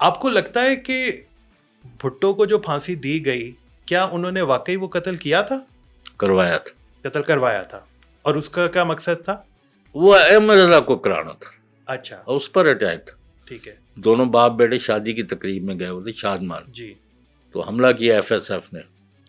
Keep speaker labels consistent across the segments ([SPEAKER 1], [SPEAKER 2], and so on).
[SPEAKER 1] آپ کو لگتا ہے کہ بھٹو کو جو پھانسی دی گئی کیا انہوں نے واقعی وہ قتل کیا تھا؟
[SPEAKER 2] کروایا تھا،
[SPEAKER 1] قتل کروایا تھا، اور اس کا کیا مقصد تھا؟
[SPEAKER 2] وہ احمد رضا کو کرانا تھا،
[SPEAKER 1] اچھا
[SPEAKER 2] اور اس پر اٹیک تھا.
[SPEAKER 1] ٹھیک ہے.
[SPEAKER 2] دونوں باپ بیٹے شادی کی تقریب میں گئے ہوئے تھے شادمان،
[SPEAKER 1] جی
[SPEAKER 2] تو حملہ کیا ایف ایس ایف نے.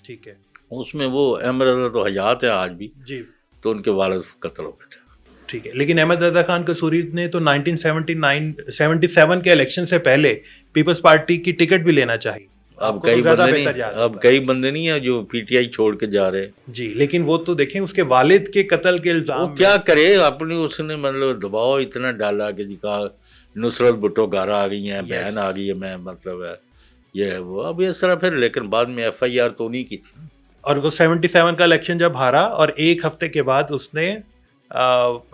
[SPEAKER 1] ٹھیک ہے.
[SPEAKER 2] اس میں وہ احمد رضا تو حیات ہے آج بھی،
[SPEAKER 1] جی
[SPEAKER 2] تو ان کے والد قتل ہو گئے تھے.
[SPEAKER 1] ٹھیک ہے. لیکن احمد رضا خان قصوری نے تو 1977 کے الیکشن سے پہلے پیپلز پارٹی کی ٹکٹ بھی لینا چاہیے.
[SPEAKER 2] اب کئی بندے نہیں ہیں جو پی ٹی آئی چھوڑ کے جا رہے.
[SPEAKER 1] جی لیکن وہ تو دیکھیں اس کے والد کے قتل کے الزام
[SPEAKER 2] وہ کیا کرے، اپنی اس نے مطلب دباؤ اتنا ڈالا کہ جی کہا نصرت بھٹو گھر آ گئی ہیں، بہن آ گئی ہے، میں مطلب ہے یہ ہے وہ، اب اس طرح پھر. لیکن بعد میں ایف آئی آر تو نہیں کی تھی. اور
[SPEAKER 1] وہ 77 کا الیکشن جب ہارا اور ایک ہفتے کے بعد اس نے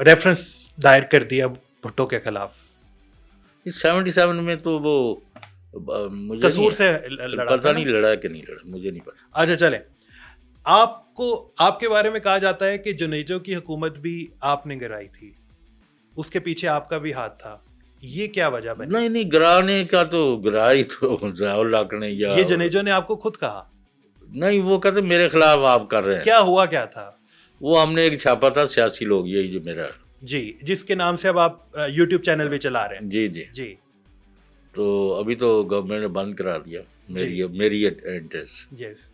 [SPEAKER 1] ریفرنس دائر کر دیا بھٹو کے خلاف.
[SPEAKER 2] 77 میں تو وہ مجھے
[SPEAKER 1] قصور سے
[SPEAKER 2] پتہ نہیں لڑا کہ نہیں لڑا، مجھے نہیں پتا.
[SPEAKER 1] اچھا چلیں، آپ کے بارے میں کہا جاتا ہے کہ جنیجو کی حکومت بھی آپ نے گرائی تھی، اس کے پیچھے آپ کا بھی ہاتھ تھا، یہ کیا وجہ بنی؟
[SPEAKER 2] نہیں گرانے کا تو گرائی تو ضیاء اللہ نے.
[SPEAKER 1] یہ جنیجو نے آپ کو خود کہا؟
[SPEAKER 2] نہیں، وہ کہتے میرے خلاف آپ کر رہے ہیں.
[SPEAKER 1] کیا ہوا کیا تھا؟
[SPEAKER 2] وہ ہم نے ایک چھاپا تھا سیاسی لوگ، یہی جو میرا
[SPEAKER 1] جی جس کے نام سے اب آپ یوٹیوب چینل بھی چلا رہے ہیں.
[SPEAKER 2] جی جی
[SPEAKER 1] جی.
[SPEAKER 2] تو ابھی تو گورنمنٹ نے بند کرا دیا میری ایڈریس.
[SPEAKER 1] یس.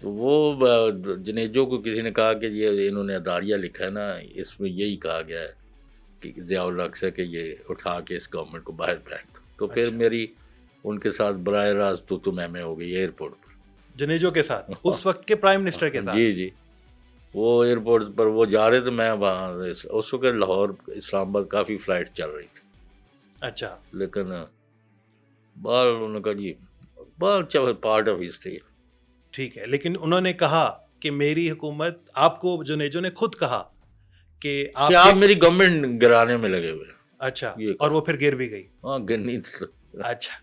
[SPEAKER 2] تو وہ جنیجو کو کسی نے کہا کہ یہ انہوں نے اداریہ لکھا ہے نا، اس میں یہی کہا گیا ہے کہ ضیاء الحق سے کہ یہ اٹھا کے اس گورنمنٹ کو باہر پھینک دو. تو پھر میری ان کے ساتھ براہ راست تو میں ہو گئی ایئرپورٹ پر
[SPEAKER 1] جنیجو کے ساتھ، اس وقت کے پرائم منسٹر کے ساتھ.
[SPEAKER 2] جی جی، وہ ایئرپورٹ پر وہ جا رہے تھے، میں وہاں اس وقت لاہور اسلام آباد کافی فلائٹ چل رہی تھی. اچھا. لیکن بال انہوں نے کہا جی بال پارٹ آف ہسٹری.
[SPEAKER 1] ٹھیک ہے. لیکن انہوں نے کہا کہ میری حکومت، آپ کو جنیجو نے خود کہا کہ آپ
[SPEAKER 2] میری گورنمنٹ گرانے میں لگے ہوئے.
[SPEAKER 1] اچھا. اور وہ پھر گر بھی گئی.
[SPEAKER 2] ہاں گرنی.
[SPEAKER 1] اچھا.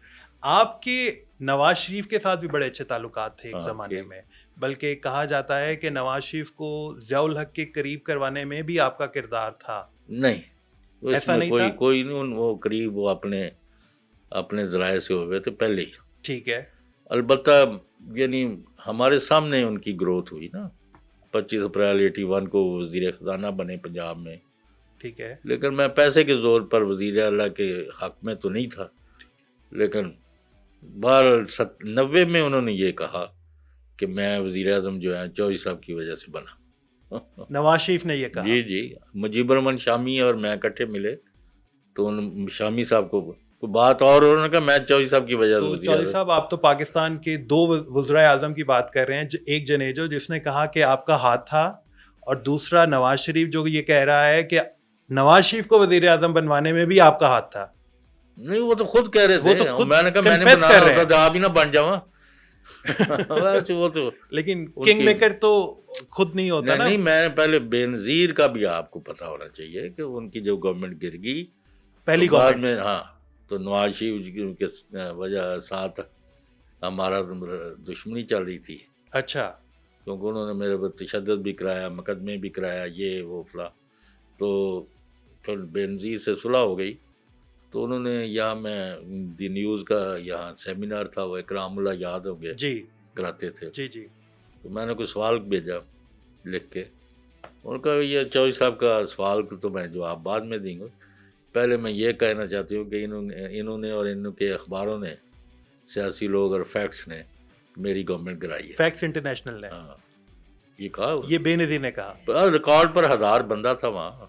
[SPEAKER 1] آپ کے نواز شریف کے ساتھ بھی بڑے اچھے تعلقات تھے ایک زمانے میں، بلکہ کہا جاتا ہے کہ نواز شریف کو ضیاء الحق کے قریب کروانے میں بھی آپ کا کردار تھا.
[SPEAKER 2] نہیں،
[SPEAKER 1] ایسا نہیں تھا.
[SPEAKER 2] کوئی نہیں، وہ قریب وہ اپنے ذرائع سے ہوئے تھے پہلے ہی.
[SPEAKER 1] ٹھیک ہے.
[SPEAKER 2] البتہ یعنی ہمارے سامنے ان کی گروتھ ہوئی نا. 25 اپریل 81 کو وزیر خزانہ بنے پنجاب میں.
[SPEAKER 1] ٹھیک ہے.
[SPEAKER 2] لیکن میں پیسے کے زور پر وزیر اعلیٰ کے حق میں تو نہیں تھا. لیکن 90 میں انہوں نے یہ کہا کہ میں وزیر اعظم جو ہے چودھری صاحب کی وجہ سے بنا.
[SPEAKER 1] نواز شریف نے یہ کہا؟ جی
[SPEAKER 2] جی. مجیب الرحمان شامی اور میں اکٹھے ملے تو شامی صاحب کو بات اور انہوں نے کہا میں چودھری صاحب کی وجہ سے.
[SPEAKER 1] چودھری صاحب آپ تو پاکستان کے 2 وزرائے اعظم کی بات کر رہے ہیں، ایک جنیجو جس نے کہا کہ آپ کا ہاتھ تھا، اور دوسرا نواز شریف جو یہ کہہ رہا ہے کہ نواز شریف کو وزیر اعظم بنوانے میں بھی آپ کا ہاتھ تھا.
[SPEAKER 2] نہیں، وہ تو خود کہہ رہے تھے. میں نے کہا میں نے بنانا ہوتا تو آپ ہی نہ بن جاؤں. وہ تو
[SPEAKER 1] لیکن کنگ میکر تو خود نہیں ہوتا نا.
[SPEAKER 2] نہیں، میں پہلے بے نظیر کا بھی آپ کو پتا ہونا چاہیے کہ ان کی جو گورنمنٹ گر گئی
[SPEAKER 1] پہلی گورنمنٹ
[SPEAKER 2] میں، ہاں، تو نواز شریف کی وجہ ساتھ ہمارا دشمنی چل رہی تھی.
[SPEAKER 1] اچھا.
[SPEAKER 2] کیونکہ انہوں نے میرے پر تشدد بھی کرایا، مقدمے بھی کرایا، یہ وہ فلاں. تو پھر بے نظیر سے صلح ہو گئی. تو انہوں نے یہاں میں دی نیوز کا یہاں سیمینار تھا، وہ اکرام اللہ یاد ہو گیا
[SPEAKER 1] جی
[SPEAKER 2] کراتے تھے.
[SPEAKER 1] جی جی.
[SPEAKER 2] تو میں نے کوئی سوال بھیجا لکھ کے، ان کا یہ چودھری صاحب کا سوال کو تو میں جواب بعد میں دیں گا. پہلے میں یہ کہنا چاہتی ہوں کہ انہوں نے اور ان کے اخباروں نے، سیاسی لوگ اور فیکٹس نے میری گورنمنٹ گرائی ہے.
[SPEAKER 1] فیکٹس انٹرنیشنل نے
[SPEAKER 2] یہ کہا،
[SPEAKER 1] یہ بے نظیر نے کہا.
[SPEAKER 2] ریکارڈ پر 1000 بندہ تھا وہاں.